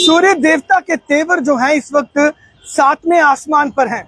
सूर्य देवता के तेवर जो हैं इस वक्त 7वें आसमान पर हैं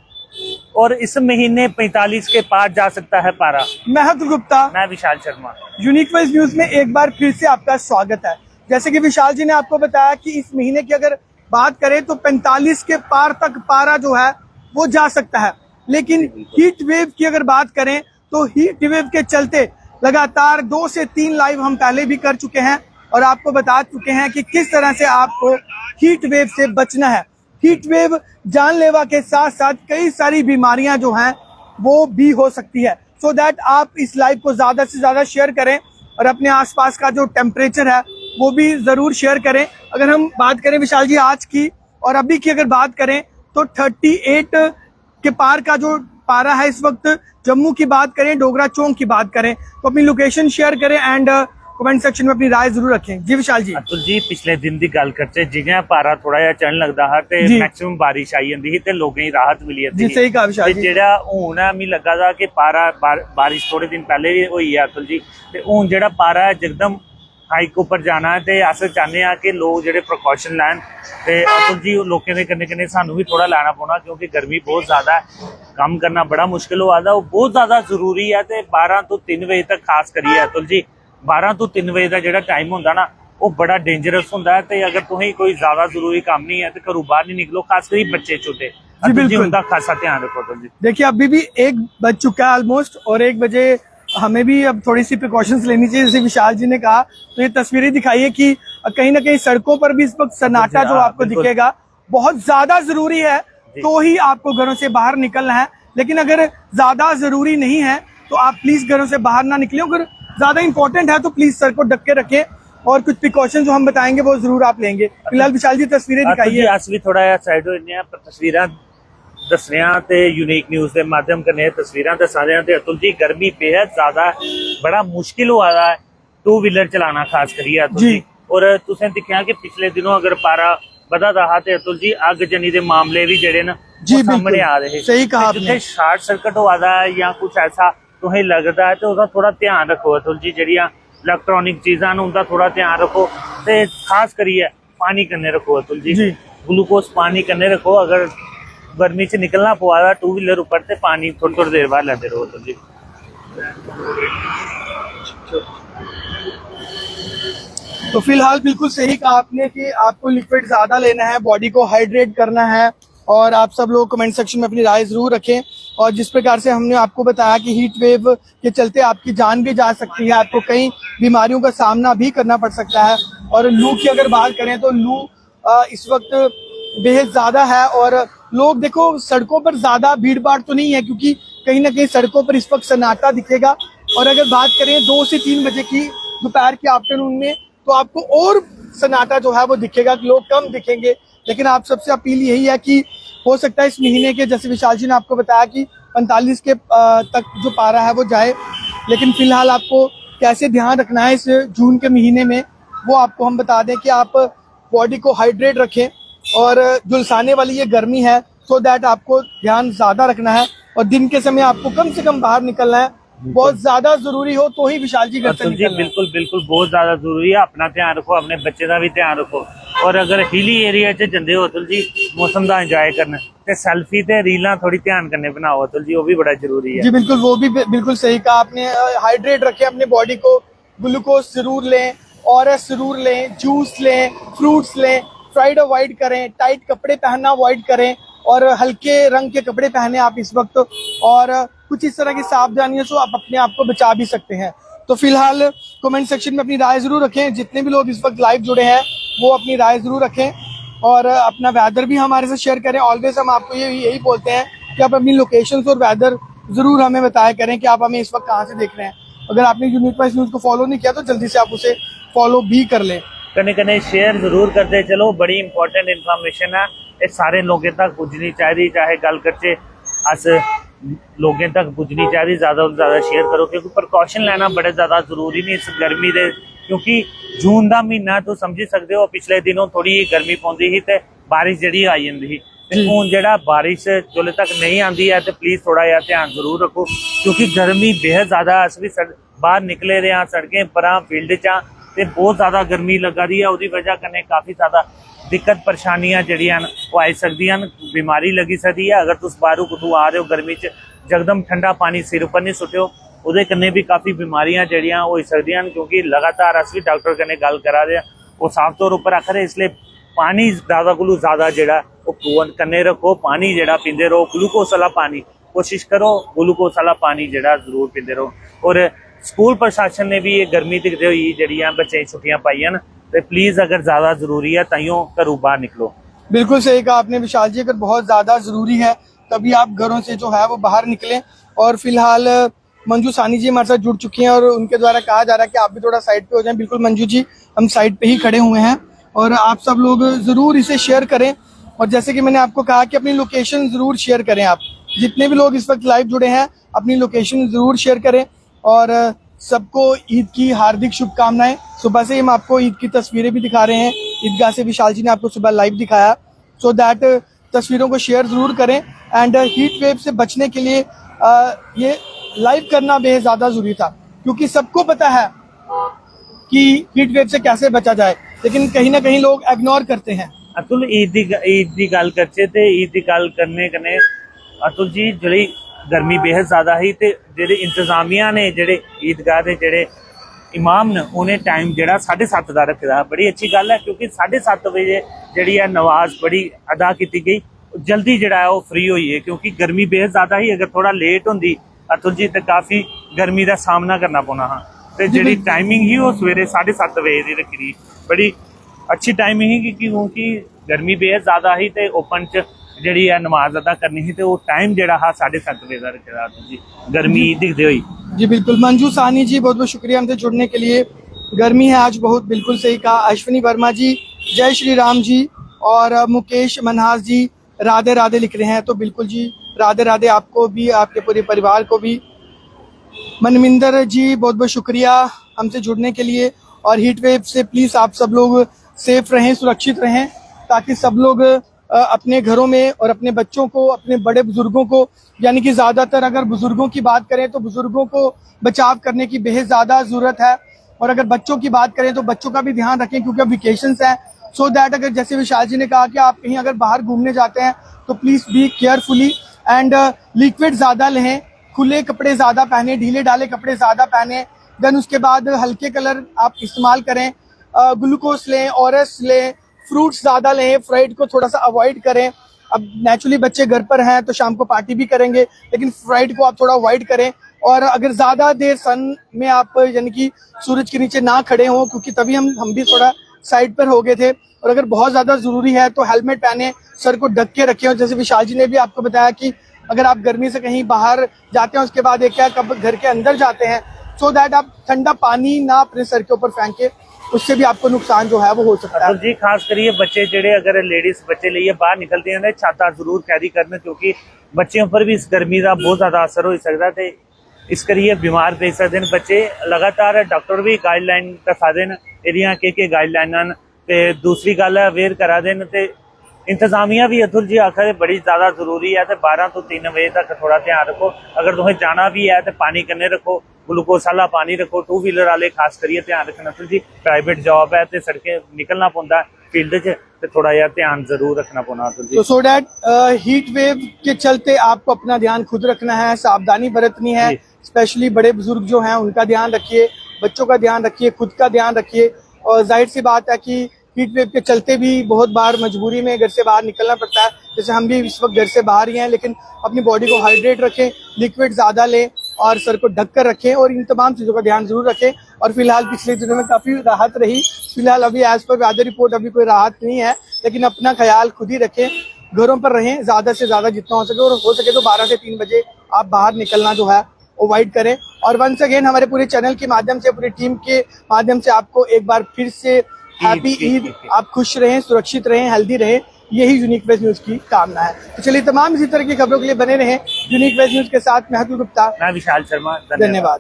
और इस महीने 45 के पार जा सकता है पारा। मैं अतुल गुप्ता, मैं Vishal Sharma. Unique wise news में एक बार फिर से आपका स्वागत है। जैसे कि विशाल जी ने आपको बताया कि इस महीने की अगर बात करें तो 45 के पार तक पारा जो है वो जा सकता है, लेकिन हीट वेव की अगर बात करें तो हीट वेव के चलते लगातार 2 से 3 लाइव हम पहले भी कर चुके हैं और आपको बता चुके हैं कि किस तरह से आपको हीट वेव से बचना है। हीट वेव जानलेवा के साथ साथ कई सारी बीमारियां जो हैं वो भी हो सकती है। सो दैट आप इस लाइव को ज्यादा से ज्यादा शेयर करें और अपने आसपास का जो टेम्परेचर है वो भी जरूर शेयर करें। अगर हम बात करें विशाल जी आज की और अभी की अगर बात करें तो 38 के पार का जो पारा है इस वक्त, जम्मू की बात करें, डोगरा चौक की बात करें तो अपनी लोकेशन शेयर करें एंड कमेंट सेक्शन में अपनी राय जरूर रखें। जी विशाल जी। अतुल जी पिछले दिन की गल करते जियां पारा थोड़ा जिहा चढ़न लगदा है ते मैक्सिमम बारिश आई जांदी ही ते लोगें गी राहत मिली जांदी। जी सही कहा विशाल जी। जेड़ा हुण है मी लगा दा कि पारा बारिश थोड़े दिन पहले भी हुई है अतुल जी, ते हुण जेड़ा पारा है जकदम हाइक उपर जाना है ते अस चाहते हैं कि लोग जेड़े प्रिकॉशन लैन ते अतुल जी लोकें दे कन्नै कन्नै सानू भी थोड़ा लैना पौना क्योंकि गर्मी बहुत ज्यादा है, कम करना बड़ा मुश्किल होआ दा, बहुत ज्यादा जरूरी है। ते 12 तो 3 बजे तक खास करिए अतुल जी 12 तो 3 बजे का जो टाइम होंदा ना वो बड़ा डेंजरस होंदा है। ते अगर तुसीं कोई ज्यादा जरूरी काम नहीं है तो घरों बाहर नहीं निकलो, खास करी बच्चे छोटे जी उनका खासा ध्यान रखो अतुल जी। देखिए अभी भी 1 बज चुका है ऑलमोस्ट और 1 बजे हमें भी अब थोड़ी सी प्रिकॉशंस लेनी चाहिए। जैसे विशाल जी ने कहा तो ये तस्वीरें दिखाइए कि कहीं ना कहीं सड़कों पर भी इस वक्त सन्नाटा जो आपको दिखेगा बहुत ज्यादा जरूरी है तो ही आपको घरों से बाहर निकलना है, लेकिन अगर ज्यादा जरूरी नहीं है तो आप प्लीज घरों से बाहर ना निकले। अगर ज्यादा इंपॉर्टेंट है तो प्लीज सर को ढक के रखें और कुछ प्रिकॉशन जो हम बताएंगे वो जरूर आप लेंगे। फिलहाल विशाल जी तस्वीरें दिखाइए। अस भी थोड़ा साइड हो जन्ने पर तस्वीरां दसने ते यूनिक न्यूज के माध्यम कन्नै तस्वीरां दसा रहे ते अतुल जी गर्मी बेहद ज्यादा बड़ा मुश्किल हुआ दा है 2 व्हीलर चलाना खास करिए अतुल जी। और तुसें दिखिया कि पिछले दिनों अगर पारा बधा रहा ते अतुल जी अगजनी के मामले भी जेड़े न सामने आ रहे। सही कहा आपने। शॉर्ट सर्किट हुआ दा है या कुछ ऐसा तुम्हें लगता है तो उसका थोड़ा ध्यान रखो अतुल जी। जड़ियां इलेक्ट्रॉनिक चीज़ां न उनका थोड़ा ध्यान रखो ते खास करिए पानी कन्ने रखो अतुल जी। ग्लूकोज पानी कन्ने रखो, अगर गर्मी से निकलना पवा 2 व्हीलर ऊपर ते पानी थोड़ी देर बाद लेते रहो अतुल जी। तो फिलहाल बिल्कुल सही कहा आपने कि आपको लिक्विड ज्यादा लेना है, बॉडी को हाइड्रेट करना है और आप सब लोग कमेंट सेक्शन में अपनी राय जरूर रखें। और जिस प्रकार से हमने आपको बताया कि हीट वेव के चलते आपकी जान भी जा सकती है, आपको कई बीमारियों का सामना भी करना पड़ सकता है। और लू की अगर बात करें तो लू इस वक्त बेहद ज्यादा है और लोग देखो सड़कों पर ज्यादा भीड़ भाड़ तो नहीं है क्योंकि कहीं ना कहीं सड़कों पर इस वक्त सन्नाटा दिखेगा। और अगर बात करें 2 से 3 बजे की दोपहर के आफ्टरनून में तो आपको और सन्नाटा जो है वो दिखेगा, लोग कम दिखेंगे। लेकिन आप सबसे अपील यही है कि हो सकता है इस महीने के, जैसे विशाल जी ने आपको बताया कि 45 के तक जो पारा है वो जाए, लेकिन फिलहाल आपको कैसे ध्यान रखना है इस जून के महीने में वो आपको हम बता दें कि आप बॉडी को हाइड्रेट रखें और झुलसाने वाली ये गर्मी है सो दैट आपको ध्यान ज्यादा रखना है और दिन के समय आपको कम से कम बाहर निकलना है। बहुत ज्यादा जरूरी हो तो ही विशाल जी घर से निकलना। बिल्कुल बिल्कुल बहुत ज्यादा जरूरी है। अपना ध्यान रखो, अपने बच्चे का भी ध्यान रखो और अगर हिली एरिया च जंदे हो अतुल जी मौसम का इंजॉय करना ते सेल्फी ते रीलां थोड़ी ध्यान करने बनाओ अतुल जी, वो भी बड़ा जरूरी है। जी बिल्कुल, वो भी बिल्कुल सही कहा आपने। हाइड्रेट रखें अपने बॉडी को, ग्लूकोज जरूर लें, ऑरएस जरूर लें, जूस लें, फ्रूट्स लें, फ्राइड अवॉइड करें, टाइट कपड़े पहनना अवॉइड करें और हल्के रंग के कपड़े पहने आप इस वक्त। और कुछ इस तरह की सावधानियों से आप अपने आप को बचा भी सकते हैं। तो फिलहाल कमेंट सेक्शन में अपनी राय जरूर रखें। जितने भी लोग इस वक्त लाइव जुड़े हैं वो अपनी राय जरूर रखें और अपना वेदर भी हमारे साथ शेयर करें। ऑलवेज हम आपको यही बोलते हैं कि आप अपनी लोकेशंस और वेदर जरूर हमें बताया करें कि आप हमें इस वक्त कहाँ से देख रहे हैं। अगर आपने यूनिक वाइज न्यूज को फॉलो नहीं किया तो जल्दी से आप उसे फॉलो भी कर लें। कने कने शेयर जरूर करते चलो, बड़ी इंपॉर्टेंट इन्फॉर्मेशन है, ये सारे लोगों तक पुजनी चाहिए। चाहे गल करचे अस लोगों तक पुजनी चाहिए, ज्यादा से ज्यादा शेयर करो क्योंकि प्रिकॉशन लेना बड़े ज्यादा जरूरी नहीं इस गर्मी दे, क्योंकि जून का महीना तो समझी सकते हो पिछले दिनों थोड़ी गर्मी पौंदी ही ते बारिश जड़ी आई जाती ही। हूँ जड़ा बारिश जोले तक नहीं आती है तो प्लीज थोड़ा जहा ध्यान जरूर रखो क्योंकि गर्मी बेहद ज्यादा। अस भी बाहर निकले रहे हैं सड़कें पर फील्ड चा ਤੇ ਬਹੁਤ ਜ਼ਿਆਦਾ ਗਰਮੀ ਲੱਗਾ ਰਹੀ ਹੈ, ਉਹਦੀ ਵਜ੍ਹਾ ਕਨੇ ਕਾਫੀ ਜ਼ਿਆਦਾ ਦਿੱਕਤ ਪਰੇਸ਼ਾਨੀਆਂ ਜਿਹੜੀਆਂ ਉਹ ਆ ਸਕਦੀਆਂ, ਬਿਮਾਰੀ ਲੱਗੀ ਸਕਦੀ ਹੈ। ਅਗਰ ਤੁਸੀਂ ਬਾਹਰੋਂ ਕਿਤੋਂ ਆ ਰਹੇ ਹੋ ਗਰਮੀ 'ਚ ਜਕਦਮ ਠੰਡਾ ਪਾਣੀ ਸਿਰ ਉੱਪਰ ਨਹੀਂ ਸੁੱਟਿਓ, ਉਹਦੇ ਕਨੇ ਵੀ ਕਾਫੀ ਬਿਮਾਰੀਆਂ ਜਿਹੜੀਆਂ ਹੋ ਸਕਦੀਆਂ ਹਨ। ਕਿਉਂਕਿ ਲਗਾਤਾਰ ਅਸੀਂ ਡਾਕਟਰ ਕਨੇ ਗੱਲ ਕਰਾ ਰਹੇ ਹਾਂ, ਉਹ ਸਾਫ਼ ਤੌਰ ਉੱਪਰ ਆਖ ਰਹੇ ਇਸ ਲਈ ਪਾਣੀ ज़्यादा कोलू ज़्यादा ਜਿਹੜਾ ਉਹ ਪੂਰਨ ਕਨੇ ਰੱਖੋ, ਪਾਣੀ ਜਿਹੜਾ ਪੀਂਦੇ ਰਹੋ, ਗਲੂਕੋਸ ਵਾਲਾ ਪਾਣੀ ਕੋਸ਼ਿਸ਼ ਕਰੋ, ਗਲੂਕੋਸ ਵਾਲਾ ਪਾਣੀ ਜਿਹੜਾ ਜ਼ਰੂਰ ਪੀਂਦੇ ਰਹੋ। ਔਰ ਸਕੂਲ ਪ੍ਰਸ਼ਾਸਨ ਨੇ ਵੀ ਇਹ ਗਰਮੀ ਦਿਖਦੇ ਹੋਈ ਜਿਹੜੀਆਂ ਬੱਚੇ ਛੁੱਟੀਆਂ ਪਾਈਆਂ ਨੇ, ਤੇ प्लीज़ अगर ज़्यादा ज़रूरी है ताइयों घरों बाहर निकलो। बिल्कुल सही कहा आपने विशाल जी, अगर बहुत ज़्यादा ज़रूरी है तभी आप घरों से जो है वो बाहर निकलें। और फिलहाल मंजू सानी जी हमारे साथ जुड़ चुकी हैं और उनके द्वारा कहा जा रहा है कि आप भी थोड़ा साइड पे हो जाएं। बिल्कुल मंजू जी, हम साइड पे ही खड़े हुए हैं और आप सब लोग ज़रूर इसे शेयर करें। और जैसे कि मैंने आपको कहा कि अपनी लोकेशन ज़रूर शेयर करें, आप जितने भी लोग इस वक्त लाइव जुड़े हैं अपनी लोकेशन ज़रूर शेयर करें। और सबको ईद की हार्दिक शुभकामनाएं। सुबह से हम आपको ईद की तस्वीरें भी दिखा रहे हैं, ईदगाह से विशाल जी ने आपको सुबह लाइव दिखाया, सो दैट तस्वीरों को शेयर ज़रूर करें। एंड हीट वेव से बचने के लिए ये लाइव करना बेहद ज़्यादा ज़रूरी था, क्योंकि सबको पता है कि हीट वेव से कैसे बचा जाए, लेकिन कहीं ना कहीं लोग इग्नोर करते हैं। अतुल ईद की गल करचे ते ईद की गल करने कने अतुल जी जी गर्मी बेहद ज़्यादा ही, ते जेडे इंतजामिया ने जेडे ईदगाह के जेडे इमाम ने उन्हें टाइम जड़ा 7:30 का रखा, बड़ी अच्छी गल है। क्योंकि 7:30 बजे जी नमाज बड़ी अदा की गई, जल्दी जड़ा है वो फ्री हुई है, क्योंकि गर्मी बेहद ज़्यादा ही। अगर थोड़ा लेट होंगी अतुल जी तो काफ़ी गर्मी का सामना करना पौना हाँ। तो जी टाइमिंग ही वो सवेरे 7:30 बजे की रखी थी, बड़ी अच्छी टाइमिंग ही, क्योंकि गर्मी बेहद ज़्यादा ही, तो ओपन च जी है नमाज अदा करनी थी, तो वो टाइम जड़ा हा 7:30 बजे का रखा जी गर्मी दिखते हुई। जी बिल्कुल मंजू सानी जी, बहुत बहुत शुक्रिया हमसे जुड़ने के लिए। गर्मी है आज बहुत, बिल्कुल सही कहा। अश्विनी वर्मा जी, जय श्री राम जी, और मुकेश मनहास जी राधे राधे लिख रहे हैं, तो बिल्कुल जी राधे राधे आपको भी, आपके पूरे परिवार को भी। मनमिंदर जी बहुत बहुत शुक्रिया हमसे जुड़ने के लिए। और हीट वेव से प्लीज़ आप सब लोग सेफ रहें, सुरक्षित रहें, ताकि सब लोग अपने घरों में और अपने बच्चों को, अपने बड़े बुजुर्गों को, यानी कि ज़्यादातर अगर बुजुर्गों की बात करें तो बुजुर्गों को बचाव करने की बेहद ज़्यादा ज़रूरत है। और अगर बच्चों की बात करें तो बच्चों का भी ध्यान रखें, क्योंकि अब वेकेशंस हैं, सो दैट अगर जैसे विशाल जी ने कहा कि आप कहीं अगर बाहर घूमने जाते हैं तो please be carefully and liquid ज़्यादा लें, खुले कपड़े ज़्यादा पहने, ढीले ढाले कपड़े ज़्यादा पहने। देन उसके बाद हल्के कलर आप इस्तेमाल करें, ग्लूकोस लें, ORS लें, फ्रूट्स ज़्यादा लें, फ्राइड को थोड़ा सा अवॉइड करें। अब नेचुरली बच्चे घर पर हैं तो शाम को पार्टी भी करेंगे, लेकिन फ्राइड को आप थोड़ा अवॉइड करें। और अगर ज़्यादा देर सन में आप यानी कि सूरज के नीचे ना खड़े हों, क्योंकि तभी हम भी थोड़ा साइड पर हो गए थे। और अगर बहुत ज़्यादा ज़रूरी है तो हेलमेट पहने, सर को ढक के रखें। और जैसे विशाल जी ने भी आपको बताया कि अगर आप गर्मी से कहीं बाहर जाते हैं उसके बाद एक क्या कब घर के अंदर जाते हैं, सो दैट आप ठंडा पानी ना अपने सर के ऊपर फेंके, उससे भी आपको नुकसान जो है वो हो सकता है। जी खास करिए बच्चे जेडे अगर लेडीज बच्चे लिए बाहर निकलते हैं छाता जरूर कैरी करना, क्योंकि बच्चों पर भी इस गर्मी का बहुत ज़्यादा असर हो सकता है, इस करिए बीमार पै सकते हैं बच्चे। लगातार डॉक्टर भी गाइडलाइन दसा देन एरिया के गाइडलाइन, ते दूसरी गल है अवेयर करा देन, ते इंतजामिया भी अतुल जी आखा बड़ी ज़्यादा जरूरी है। तो 12 तो 3 बजे तक थोड़ा ध्यान रखो। अगर तुम्हें जाना भी है तो पानी कन्ने रखो, ग्लूकोस वाला पानी रखो। 2 व्हीलर वाले खास करिए ध्यान रखना अतुल जी, प्राइवेट जॉब है तो सड़कें निकलना पौंदा फील्ड च, तो थोड़ा यार ध्यान जरूर रखना पौना अतुल जी। तो सो डैट हीट वेव के चलते आपको अपना ध्यान खुद रखना है, सावधानी बरतनी है। स्पेशली बड़े बुजुर्ग जो हैं उनका ध्यान रखिए, बच्चों का ध्यान रखिए, खुद का ध्यान रखिए। और जाहिर सी बात है कि हीट वेव के चलते भी बहुत बार मजबूरी में घर से बाहर निकलना पड़ता है। जैसे हम भी इस वक्त घर से बाहर ही हैं, लेकिन अपनी बॉडी को हाइड्रेट रखें, लिक्विड ज़्यादा लें और सर को ढक कर रखें, और इन तमाम चीज़ों का ध्यान जरूर रखें। और फिलहाल पिछले दिनों में काफ़ी राहत रही, फिलहाल अभी एज पर वेदर रिपोर्ट अभी कोई राहत नहीं है, लेकिन अपना ख्याल खुद ही रखें, घरों पर रहें ज़्यादा से ज़्यादा जितना हो सके, और हो सके तो 12 से 3 बजे आप बाहर निकलना जो है अवॉइड करें। और वंस अगेन हमारे पूरे चैनल के माध्यम से, पूरी टीम के माध्यम से आपको एक बार फिर से हैप्पी ईद। आप खुश रहें, सुरक्षित रहें, हेल्दी रहें, यही यूनिक वेज न्यूज की कामना है। तो चलिए तमाम इसी तरह की खबरों के लिए बने रहें यूनिक वेज न्यूज के साथ। मैं अतुल गुप्ता, मैं विशाल शर्मा, धन्यवाद।